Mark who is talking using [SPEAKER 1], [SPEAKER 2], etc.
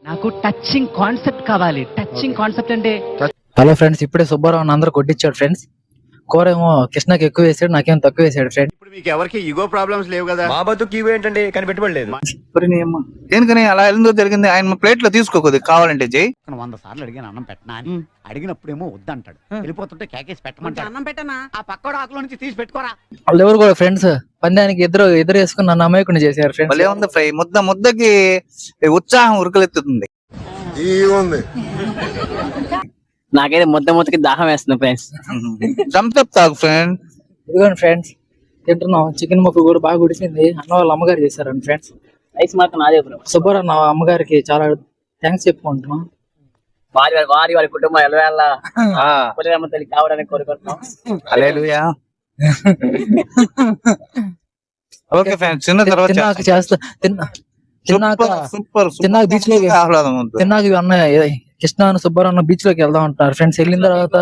[SPEAKER 1] నాకు touching concept కావాలి. Touching concept అంటే
[SPEAKER 2] హలో ఫ్రెండ్స్, ఇప్పుడే సుబ్బారావు అందరూ కొట్టించాడు ఫ్రెండ్స్. కూర ఏమో కృష్ణకి ఎక్కువ వేసాడు, నాకేమో తక్కువ వేసాడు ఫ్రెండ్.
[SPEAKER 3] ఇప్పుడు మీకు ఎవరికి ఈగో ప్రాబ్లమ్స్ లేవు కదా?
[SPEAKER 4] మా బతుకు ఇవో ఏంటండి కనిపెట్టబడలేదు.
[SPEAKER 5] దేనికని అలా ఎందుకు జరిగింది? ఆయన ప్లేట్ లో తీసుకోకూడదు కావాలంటే జై.
[SPEAKER 6] 100 సార్లు అడిగాను అన్నం పెట్టనా అని. అడిగినప్పుడేమో వద్దంటాడు, వెళ్ళిపోతుంటే కేకేసి పెట్టమంటాడు. అన్నం పెట్టనా, ఆ పక్కడు ఆకులో నుంచి తీసి పెట్టుకోరా.
[SPEAKER 2] వాళ్ళు ఎవరు కూడా ఫ్రెండ్స్ పందానికి ఇద్దరు వేసుకుని నన్ను అమాయకుండా చేశారు ఫ్రెండ్స్.
[SPEAKER 5] భలే ఉంది ఫ్రై. ముద్దకి ఉత్సాహం ఉరకలెత్తుతుంది.
[SPEAKER 7] నాకైతే ముద్దకి దాహం వేస్తుంది ఫ్రెండ్స్.
[SPEAKER 5] జంప్ తాగు ఫ్రెండ్.
[SPEAKER 2] ఇదిగోండి ఫ్రెండ్స్, తింటున్నాం. చికెన్ ముక్క కూడా బాగా ఉడికింది. అన్న వాళ్ళ అమ్మగారు చేశారండి ఫ్రెండ్స్.
[SPEAKER 7] రైస్ మాత్రం నాదే బ్రో.
[SPEAKER 2] సుబ్బారావు నా అమ్మగారికి చాలా థ్యాంక్స్ చెప్పుకుంటున్నాం.
[SPEAKER 7] వారి కుటుంబం ఎలవేళ పులిరమ్మ తల్లి కావాలని కోరుకుంటున్నాం.
[SPEAKER 5] హల్లెలూయా. ఓకే ఫ్రెండ్స్, చిన్న తర్వాత
[SPEAKER 2] తిన్నాక చేస్తా. తిన్నాక బీచ్ లోకి
[SPEAKER 5] ఆహ్లాదం ఉంటుంది.
[SPEAKER 2] తిన్నాక అన్న కృష్ణ సుబ్బారావు బీచ్ లోకి వెళ్దాం అంటారు ఫ్రెండ్స్. వెళ్ళిన తర్వాత